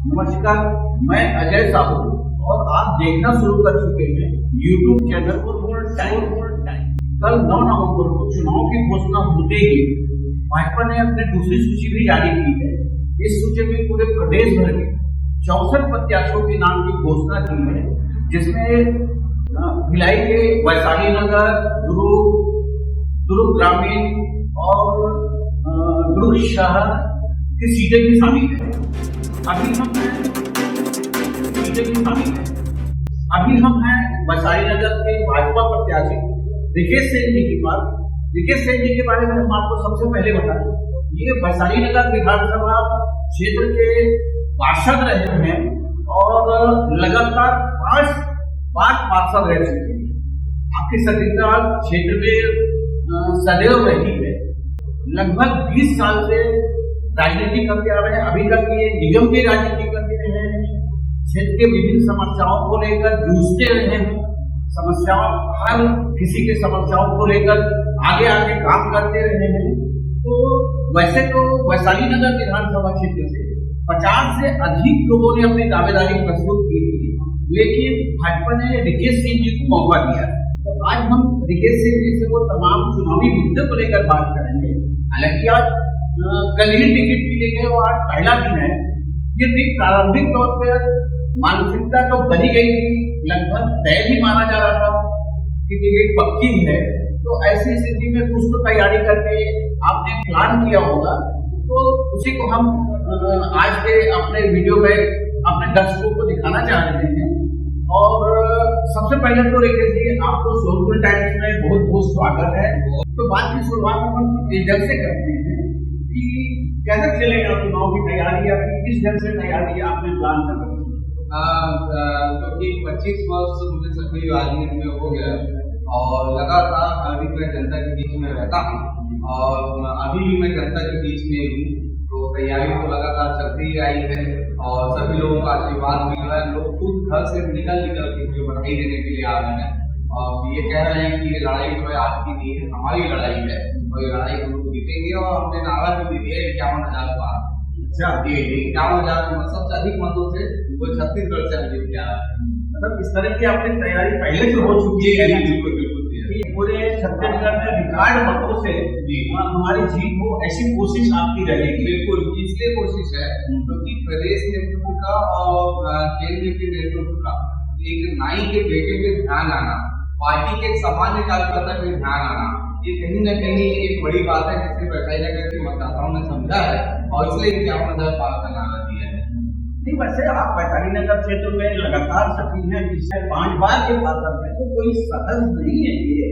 नमस्कार, मैं अजय साहू और आप देखना शुरू कर चुके हैं YouTube चैनल फुटबॉल टाइम। कल 9 नवंबर को चुनाव की घोषणा होते ही भाजपा ने अपनी दूसरी सूची भी जारी की है। इस सूची में पूरे प्रदेश भर के 64 प्रत्याशियों के नाम की घोषणा की है, जिसमें भिलाई के वैशाली नगर, दुर्ग ग्रामीण और दुर्ग शहर की सीटें भी शामिल है। अभी हम हैं वैशाली नगर के भाजपा प्रत्याशी रिकेश सेन जी के पास। रिकेश सेन जी के बारे में हम आपको सबसे पहले बताएं, ये वैशाली नगर विधानसभा क्षेत्र के पार्षद रहे हैं और लगातार 5 बार पार्षद रह चुके हैं। आपकी सक्रियता क्षेत्र में सदैव रही है। लगभग 20 साल से राजनीति करते आ रहे हैं। अभी तक ये निगम की राजनीति करते रहे हैं, क्षेत्र के विभिन्न समस्याओं को लेकर जूझते रहे हैं, हर किसी के समस्याओं को लेकर आगे काम करते रहे हैं। तो वैसे तो वैशाली नगर विधानसभा क्षेत्र से 50 से अधिक लोगों ने अपनी दावेदारी प्रस्तुत की थी, लेकिन भाजपा ने रिकेश सिंह जी को मौका दिया। तो आज हम रिकेश सिंह जी से वो तमाम चुनावी मुद्दे को लेकर बात करेंगे। हालांकि आज कल ही टिकट मिलेंगे और आज पहला दिन है। ये दिन प्रारंभिक तौर पर मानसिकता तो बनी गई थी, लगभग तय भी माना जा रहा था कि टिकट पक्की है। तो ऐसी स्थिति में कुछ तो तैयारी करके आपने प्लान किया होगा, तो उसी को हम आज के अपने वीडियो में अपने दर्शकों को दिखाना चाह रहे हैं। और सबसे पहले तो रिकेश जी, आपको सोनपुर टाइम्स में बहुत बहुत स्वागत है। तो बात की शुरुआत हम इस ढंग से करते हैं कि कैसे चलेगा चुनाव की तैयारी, या किस ढंग से तैयारी आपने प्लान कर रखी? क्योंकि 25 वर्ष मुझे सक्रिय राजनीति में हो गया और लगातार अभी मैं जनता के बीच में रहता हूँ और अभी भी मैं जनता के बीच में हूँ। तो तैयारी तो लगातार चलती ही आई है और सभी लोगों का आशीर्वाद मिल रहा है। लोग खुद घर से निकल के मुझे बधाई देने के लिए आ रहे हैं और ये कह रहे हैं कि ये लड़ाई जो है आपकी नहीं है, हमारी लड़ाई है और ये लड़ाई हम लोग जीतेंगे। और हमने नारा भी दे दिया 51,000 बार। अच्छा, ये 51,000 सबसे अधिक मतों से वो छत्तीसगढ़ से जीत गया है। मतलब इस तरह की आपकी तैयारी पहले से हो चुकी है? बिल्कुल पूरे छत्तीसगढ़ में रिकॉर्ड मतों से हमारी जीत हो, ऐसी कोशिश आपकी रहेगी? बिल्कुल, इसलिए कोशिश है क्योंकि प्रदेश नेतृत्व का और केंद्र के नेतृत्व का एक नाई के बेटे में ध्यान आना, पार्टी के एक सामान्य कार्यकर्ता में ध्यान आना, ये कहीं न कहीं एक बड़ी बात है जिसे वैशाली नगर के मतदाताओं ने समझा है और इसलिए 51,000 पार का नारा दिया है। नहीं, वैसे आप वैशाली नगर क्षेत्र में लगातार सक्रिय हैं, पिछले 5 बार के पार्षद हैं, तो कोई सहज नहीं है ये।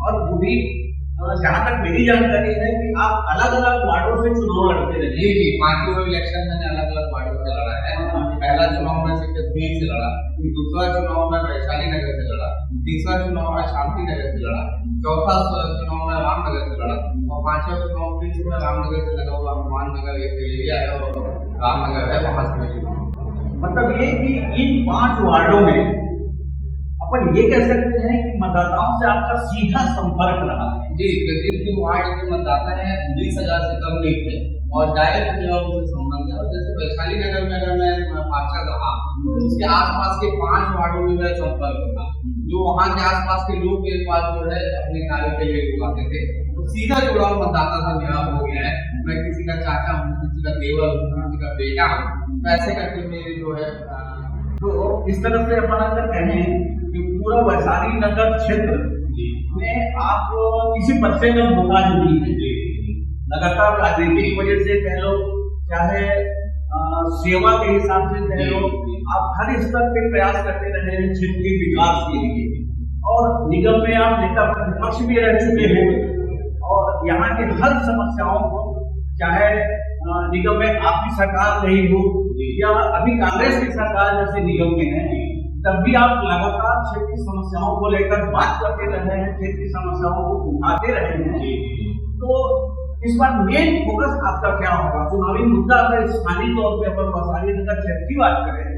और वो भी जहाँ तक मेरी जानकारी है कि आप अलग अलग वार्डों से चुनाव लड़ते रहे। जी, 5 इलेक्शन मैंने अलग अलग वार्डों से लड़ा है। पहला चुनाव में सिकंदर से लड़ा, दूसरा चुनाव में वैशाली नगर से लड़ा, तीसरा चुनाव में शांति नगर से लड़ा, चौथा चुनाव में रामनगर से लड़ा और 5वां चुनाव फिर से मैं रामनगर से लगा हुआ हनुमान नगर एक एरिया है और रामनगर है, वहां से चुनाव। मतलब ये कि इन 5 वार्डों में अपन ये कह सकते हैं कि मतदाताओं से आपका सीधा संपर्क रहा है? जी, प्रत्येक वार्ड के मतदाता है 20,000 से कम नहीं थे और डायरेक्ट मेरा उनसे संबंध है। और जैसे वैशाली नगर में अगर मैं पार्षद रहा तो उसके आसपास के 5 वार्डों में मेरा संपर्क था, जो वहाँ के आसपास के लोग मेरे पास जो है अपने कार्य के लिए लोग आते थे। तो सीधा जुड़ाव मतदाता से मेरा हो गया है। मैं किसी का चाचा हूँ, किसी का देवर हूँ, किसी का बेटा हूँ, ऐसे करके मेरी जो है। तो इस तरह से अपन अगर कहें कि पूरा वैशाली नगर क्षेत्र में आप किसी पद से कम मोहताज नहीं है। लगातार राजनीतिक वजह से कह लो, चाहे सेवा के हिसाब से कह लो, आप हर स्तर पे प्रयास करते रहे हैं क्षेत्र के विकास के लिए। और निगम में आप नेता प्रतिपक्ष भी रह चुके हैं और यहाँ के हर समस्याओं को, चाहे निगम में आपकी सरकार रही हो या अभी कांग्रेस की सरकार जैसे निगम में है, तब भी आप लगातार क्षेत्र की समस्याओं को लेकर बात करते रहे हैं, क्षेत्र की समस्याओं को उठाते रहे हैं। तो इस बार मेन फोकस आपका क्या होगा? चुनावी मुद्दा अगर स्थानीय तौर पर अपन वैशाली नगर क्षेत्र की बात करें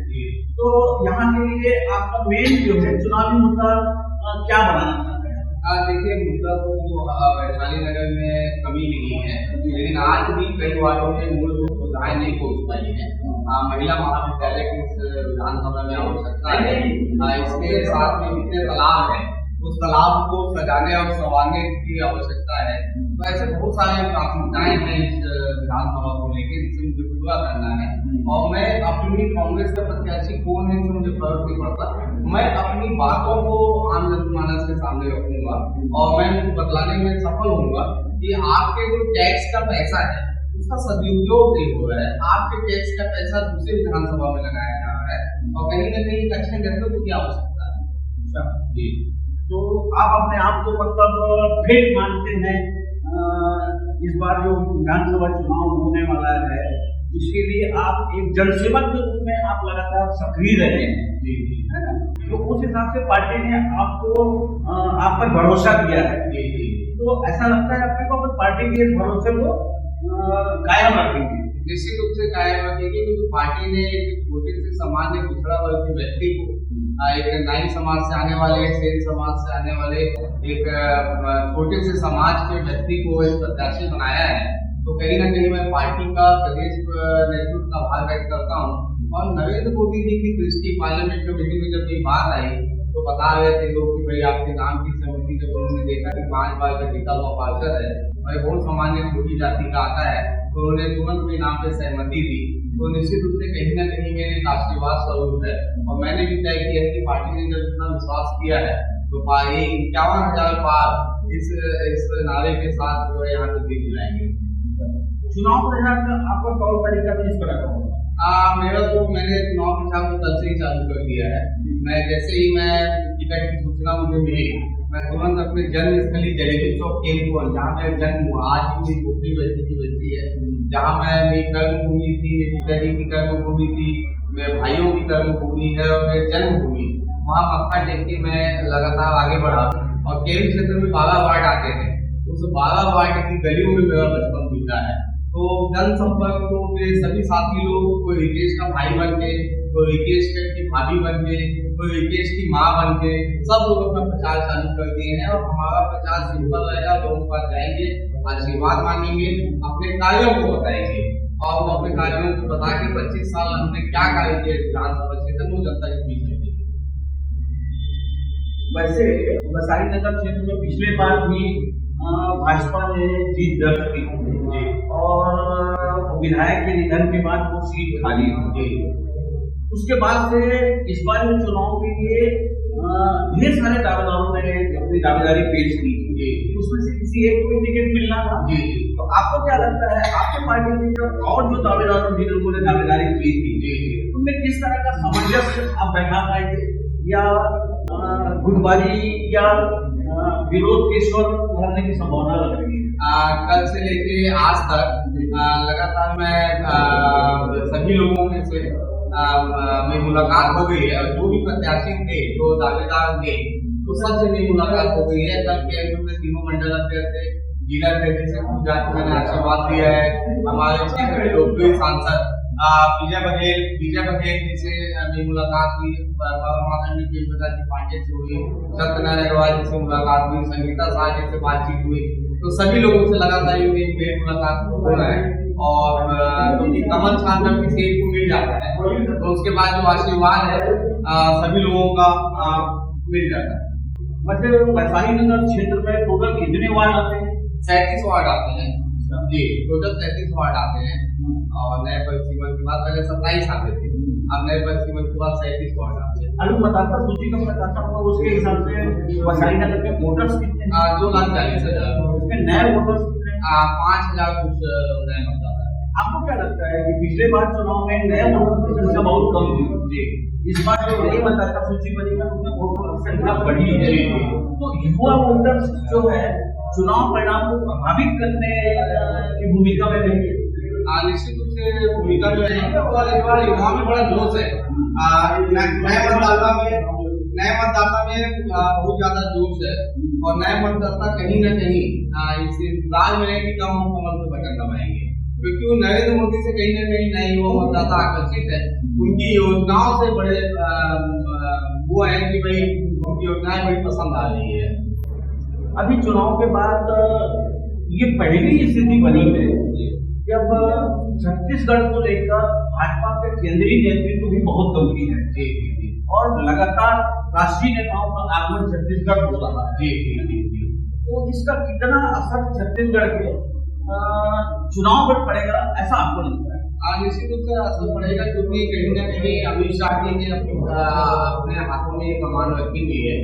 तो यहाँ के लिए आपका मेन जो है चुनावी मुद्दा क्या बनाना चाहते हैं? देखिए, मुद्दा तो वैशाली नगर में कमी नहीं है, लेकिन आज भी कई वार्डों में मूलभूत सुविधाएं नहीं पहुंच पाई है महिला महाविद्यालय की इस विधानसभा में आवश्यकता है। इसके साथ में जितने तालाब है उस तालाब को सजाने और संवारने की आवश्यकता है। तो ऐसे बहुत सारे प्राथमिकताएं हैं इस विधानसभा को लेकर जिसे मुझे पूरा करना है। और मैं अपनी कांग्रेस का प्रत्याशी कौन है मुझे फर्क नहीं पड़ता, मैं अपनी बातों को आम जनमानस के सामने रखूंगा और मैं उनको बतलाने में सफल होऊंगा कि आपके जो टैक्स का पैसा है उसका सदुपयोग नहीं हो रहा है। आपके टैक्स का पैसा दूसरे विधानसभा में लगाया जा रहा है और कहीं न कहीं अच्छे नेतृत्व की आवश्यकता है। अच्छा जी, तो आप अपने आप को मतलब फिर मानते हैं इस बार जो विधानसभा चुनाव होने वाला है उसके लिए आप एक जनसेवक के रूप में आप लगातार सक्रिय रहे हैं, है ना? तो उस हिसाब से पार्टी ने आपको आप पर भरोसा किया है। तो ऐसा लगता है अपने को कि पार्टी के भरोसे को कायम रखेंगे। निश्चित रूप से कायम रखेंगे क्योंकि पार्टी ने छोटे से सामान्य पिछड़ा वर्ग के व्यक्ति को एक नाई समाज से आने वाले, सेन समाज से आने वाले एक छोटे से समाज के व्यक्ति को एक प्रत्याशी बनाया है। तो कहीं ना कहीं मैं पार्टी का प्रदेश नेतृत्व का आभार व्यक्त करता हूँ। और नरेंद्र मोदी जी की दृष्टि पार्लियामेंट कमेटी में जब ये बात आई तो बता रहे थे लोग कि भाई आपके नाम की सहमति जब उन्होंने देखा कि 5 बार का जीता हुआ पार्षद है और बहुत सामान्य छोटी जाति का आता है तो उन्होंने तुरंत अपने नाम पे सहमति दी। तो निश्चित रूप से कहीं ना कहीं मेरे एक आशीर्वाद स्वरूप है और मैंने भी तय किया है कि पार्टी ने जब इतना विश्वास किया है तो 51,000 पार इस नारे के साथ जो है यहाँ पे जीत दिलाएंगे। चुनाव प्रचार का आपका तौर तरीका किस तरह का होगा? मैंने चुनाव प्रचार को तब से ही चालू कर दिया है। मैं जैसे ही मैं टिकट की सूचना मुझे मिली मैं तुरंत अपने जन्म स्थली जलेबी चौक केंद्र जहाँ मेरा जन्म हुआ, आज भी मेरी छोटी बच्ची की बच्ची है, जहाँ मैं मेरी कर्मभूमि थी, मेरी पिताजी की कर्मभूमि थी, मेरे भाइयों की कर्मभूमि है और मेरी जन्मभूमि, वहाँ मक्का टेक के मैं लगातार आगे बढ़ा। और केंद्र क्षेत्र में 12 वार्ड आते हैं, उस 12 वार्ड की गलियों में मेरा बचपन बीता है। तो जनसंपर्क को मेरे सभी साथी लोग, कोई रिकेश का भाई बन के, कोई रिकेश की भाभी बन के, कोई रिकेश की माँ बन के, सब लोग अपना प्रचार चालू कर दिए हैं। और हमारा प्रचार सिंपल रहेगा, लोगों के पास जाएंगे, आशीर्वाद मांगेंगे, अपने कार्यों को बताएंगे और अपने कार्यों को बता के 25 साल हमने क्या कार्य किए विधानसभा क्षेत्र में जनता के बीच में। वैसे वैशाली नगर क्षेत्र में पिछले बार भी भाजपा ने जीत दर्ज की और विधायक के निधन के बाद वो सीट खाली थी। उसके बाद से इस बार के चुनाव के लिए ढेर सारे दावेदारों ने अपनी दावेदारी पेश की, उसमें से किसी एक को टिकट मिलना था। तो आपको क्या लगता है, आपके पार्टी में जो और जो दावेदारों ने दावेदारी की थी उनमें किस तरह का सामंजस्य आप बैठा पाएंगे या गुटबाजी या विरोध के स्वर बढ़ने की संभावना लग रही है? कल से लेके आज तक लगातार मैं सभी लोगों में से मेरी मुलाकात हो गई है और जो भी प्रत्याशी थे, जो दावेदार थे, तो सबसे मेरी मुलाकात हो गई है। कल केंद्र में तीनों मंडल अध्यक्ष थे, जिला अध्यक्ष से पूछ जाकर मैंने आशीर्वाद दिया है। हमारे क्षेत्र के लोकप्रिय सांसद विजय बघेल जी से मेरी मुलाकात हुई, प्रकाश पांडे से हुई, सत्यनारायण अग्रवाल जी से मुलाकात हुई, संगीता शाह जी से बातचीत हुई। तो सभी लोगों से लगातार मेरी मुलाकात हो रहा है। और क्योंकि कमल छान जब किसी एक को मिल जाता है तो उसके बाद जो आशीर्वाद है सभी लोगों का मिल जाता है। मतलब वैशाली नगर क्षेत्र में टोटल कितने वार्ड आते हैं? 37 वार्ड आते हैं जी, टोटल 37 वार्ड आते हैं। और नए परिसीमन के बाद पहले 27 आते थे, अब नए परिसीमन के बाद 37 वार्ड आते हैं। अभी मतदाता सूची का बताता हूँ, उसके हिसाब से वैशाली नगर में वोटर्स कितने? 2,40,000। उसमें नए वोटर्स कितने? 5,000 कुछ नए मतदाता। आपको क्या लगता है कि पिछले बार चुनाव में नए वोटर्स की संख्या बहुत कम थी, इस बार जो नई मतदाता सूची बनी है उसमें वोटरों की संख्या बढ़ी है, तो युवा वोटर्स जो है चुनाव परिणाम को प्रभावित करने की भूमिका में रहेंगे? निश्चित रूप से भूमिका में रहेंगे और इस बार युवाओं में बड़ा जोश है। नए मतदाता में बहुत ज्यादा जोश है और नए मतदाता कहीं न कहीं इस इंतजार में है कि कब हम कमल पे बटन दबाएंगे, क्योंकि वो नरेंद्र मोदी से कहीं न कहीं नए युवा मतदाता आकर्षित है। उनकी योजनाओं से बड़े वो है कि भाई उनकी योजनाएं बड़ी पसंद आ रही है। अभी चुनाव के बाद ये पहली स्थिति बनी है जब छत्तीसगढ़ को लेकर भाजपा के केंद्रीय नेतृत्व भी बहुत गंभीर है जी जी जी और लगातार राष्ट्रीय नेताओं का आगमन छत्तीसगढ़ हो रहा है। जी जी जी जी तो इसका कितना असर छत्तीसगढ़ के चुनाव पर पड़ेगा, ऐसा आपको लगता है? निश्चित रूप से असर पड़ेगा, क्योंकि कहीं ना कहीं अमित शाह जी ने अपने हाथों में कमान रखी हुई है।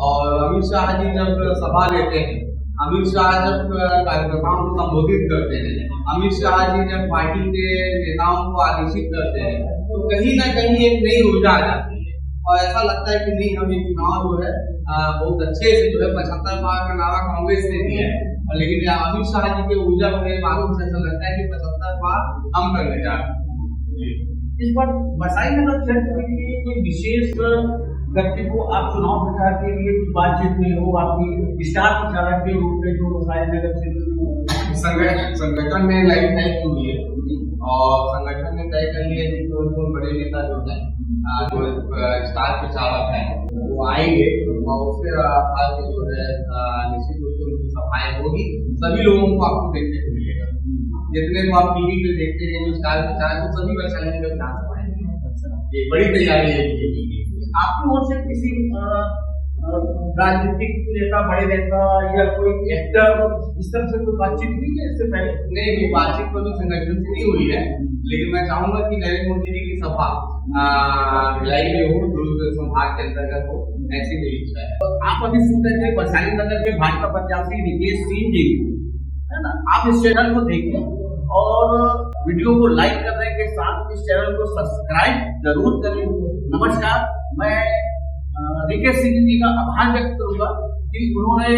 और अमित शाह जी जब सभा लेते हैं, अमित शाह जब कार्यकर्ताओं को संबोधित करते हैं, अमित शाह जी जब पार्टी के नेताओं को आदेशित करते हैं, तो कहीं ना कहीं एक नई ऊर्जा आ जाती है और ऐसा लगता है कि नहीं, हम ये चुनाव जो है बहुत अच्छे से जो है 75 पार का नारा कांग्रेस ने दिया है, और लेकिन अमित शाह जी की ऊर्जा में मालूम से ऐसा लगता है कि 75 पार हम करने जा रहे हैं। इस बार बसाई नगर क्षेत्र के लिए कोई विशेष व्यक्ति को आप चुनाव प्रचार के लिए कुछ बातचीत हुई हो, आपकी स्टार प्रचारक के रूप में जो बसाई नगर क्षेत्र संगठन में लाइन तय की हुई है और संगठन ने तय कर लिया कि कौन बड़े नेता जो है जो स्टार प्रचारक है वो आएंगे और उसके बाद जो है निश्चित रूप से उनकी सभाएं होगी। सभी लोगों को आपको देखने को मिलेगा, जितने को आप टीवी पे देखते हैं जो स्टार प्रचारक है सभी वैशाली नगर विधानसभा है। ये बड़ी तैयारी है आपकी ओर से किसी राजनीतिक नेता, बड़े नेता या कोई एक्टर इस तरह से कोई बातचीत हुई है इससे पहले? नहीं, बातचीत तो संगठन से नहीं हुई है, लेकिन मैं चाहूंगा कि नरेंद्र मोदी जी की सभा भिलाई में हो, दुर्ग संभाग के अंतर्गत हो, ऐसी मेरी इच्छा है। आप अभी सुन रहे थे बसाई नगर के भाजपा प्रत्याशी रिकेश सिंह जी, है ना? आप इस चैनल को देखिए और वीडियो को लाइक करने के साथ इस चैनल को सब्सक्राइब जरूर करें। नमस्कार, मैं रिकेश सिंह जी का आभार व्यक्त करूंगा कि उन्होंने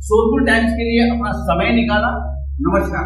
सोलपुर टाइम्स के लिए अपना समय निकाला। नमस्कार।